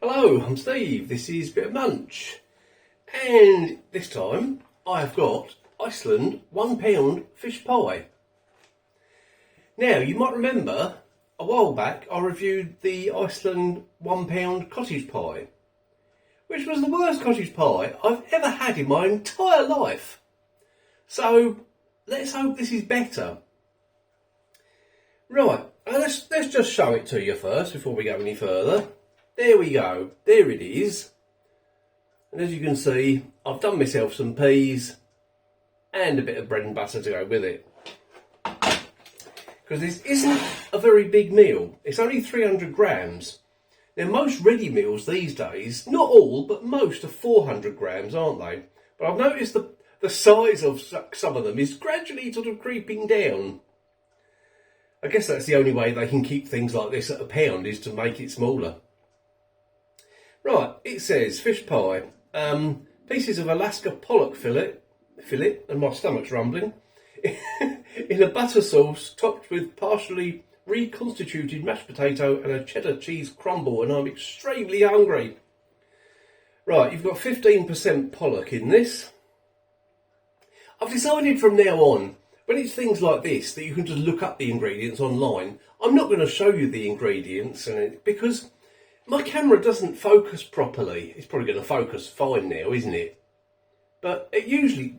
Hello, I'm Steve. This is Bit of Munch, and this time I have got Iceland £1 fish pie. Now, you might remember a while back I reviewed the Iceland £1 cottage pie, which was the worst cottage pie I've ever had in my entire life. So let's hope this is better. Right, let's just show it to you first before we go any further. There we go, there it is. And as you can see, I've done myself some peas and a bit of bread and butter to go with it. Because this isn't a very big meal, it's only 300 grams. Now most ready meals these days, not all, but most are 400 grams, aren't they? But I've noticed the size of some of them is gradually sort of creeping down. I guess that's the only way they can keep things like this at £1 is to make it smaller. Right, it says fish pie, pieces of Alaska pollock fillet, and my stomach's rumbling, in a butter sauce topped with partially reconstituted mashed potato and a cheddar cheese crumble, and I'm extremely hungry. Right, you've got 15% pollock in this. I've decided from now on, when it's things like this that you can just look up the ingredients online, I'm not going to show you the ingredients because my camera doesn't focus properly. It's probably going to focus fine now, isn't it? But it usually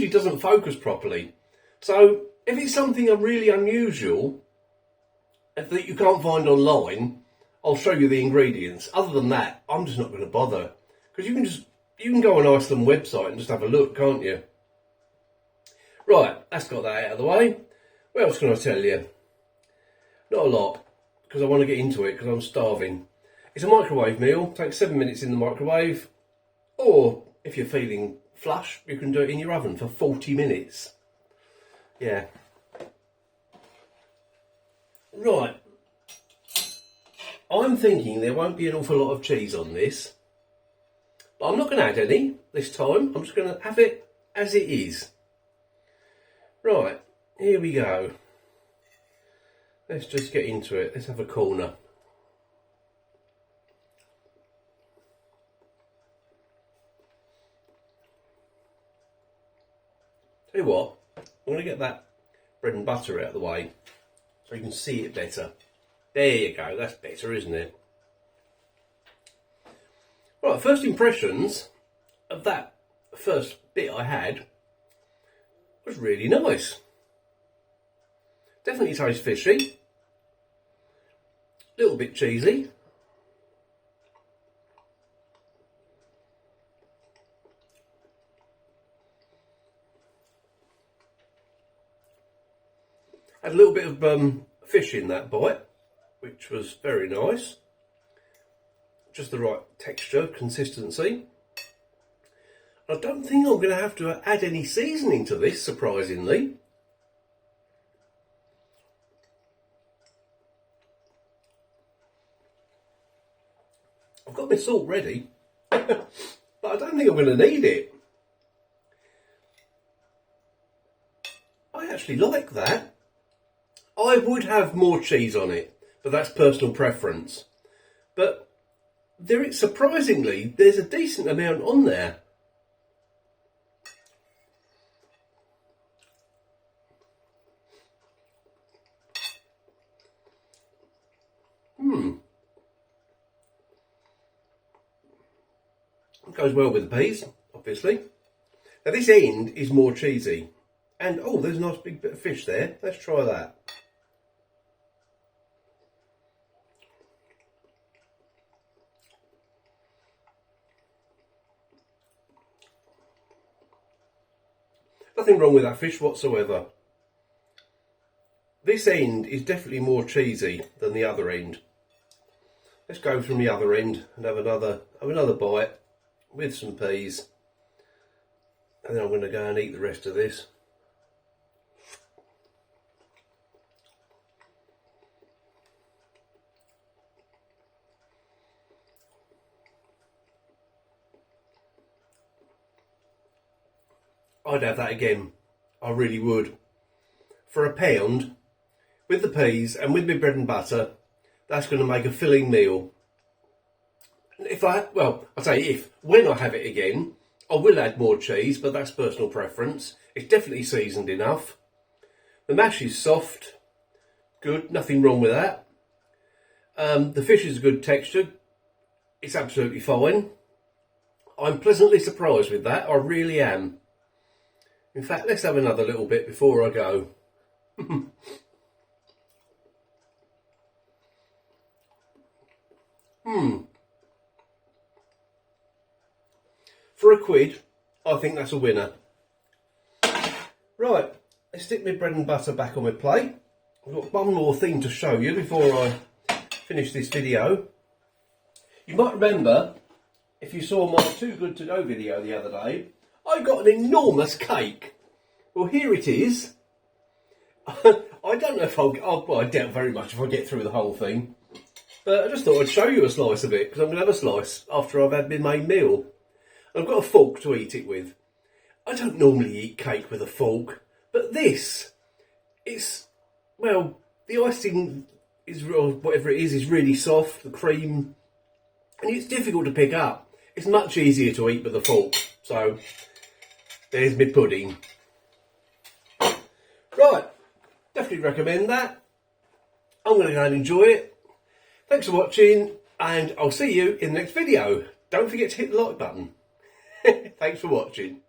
doesn't focus properly. So if it's something really unusual that you can't find online, I'll show you the ingredients. Other than that, I'm just not going to bother. Because you can go on Iceland website and just have a look, can't you? Right, that's got that out of the way. What else can I tell you? Not a lot, because I want to get into it because I'm starving. It's a microwave meal, takes 7 minutes in the microwave, or if you're feeling flush, you can do it in your oven for 40 minutes. Yeah. Right. I'm thinking there won't be an awful lot of cheese on this, but I'm not going to add any this time. I'm just going to have it as it is. Right, here we go. Let's just get into it. Let's have a corner. Tell you what, I'm going to get that bread and butter out of the way so you can see it better. There you go, that's better, isn't it? Right, first impressions of that first bit I had was really nice. Definitely tastes fishy. A little bit cheesy. Had a little bit of fish in that bite, which was very nice. Just the right texture, consistency. I don't think I'm going to have to add any seasoning to this, surprisingly. I've got my salt ready, but I don't think I'm going to need it. I actually like that. I would have more cheese on it, but that's personal preference. But surprisingly, there's a decent amount on there. It goes well with the peas, obviously. Now this end is more cheesy. And oh, there's a nice big bit of fish there. Let's try that. Nothing wrong with that fish whatsoever. This end is definitely more cheesy than the other end. Let's go from the other end and have another bite with some peas, and then I'm going to go and eat the rest of this. I'd have that again. I really would. For £1, with the peas and with my bread and butter, that's going to make a filling meal. If I say if, when I have it again, I will add more cheese, but that's personal preference. It's definitely seasoned enough. The mash is soft, good, nothing wrong with that. The fish is a good texture. It's absolutely fine. I'm pleasantly surprised with that, I really am. In fact, let's have another little bit before I go. For £1, I think that's a winner. Right, let's stick my bread and butter back on my plate. I've got one more thing to show you before I finish this video. You might remember, if you saw my Too Good To Go video the other day, I got an enormous cake. Well, here it is. I don't know if I doubt very much if I get through the whole thing. But I just thought I'd show you a slice of it, because I'm going to have a slice after I've had my main meal. I've got a fork to eat it with. I don't normally eat cake with a fork, but this, well, the icing is, or whatever it is really soft, the cream, and it's difficult to pick up. It's much easier to eat with a fork. So, there's my pudding. Right, definitely recommend that. I'm going to go and enjoy it. Thanks for watching, and I'll see you in the next video. Don't forget to hit the like button. Thanks for watching.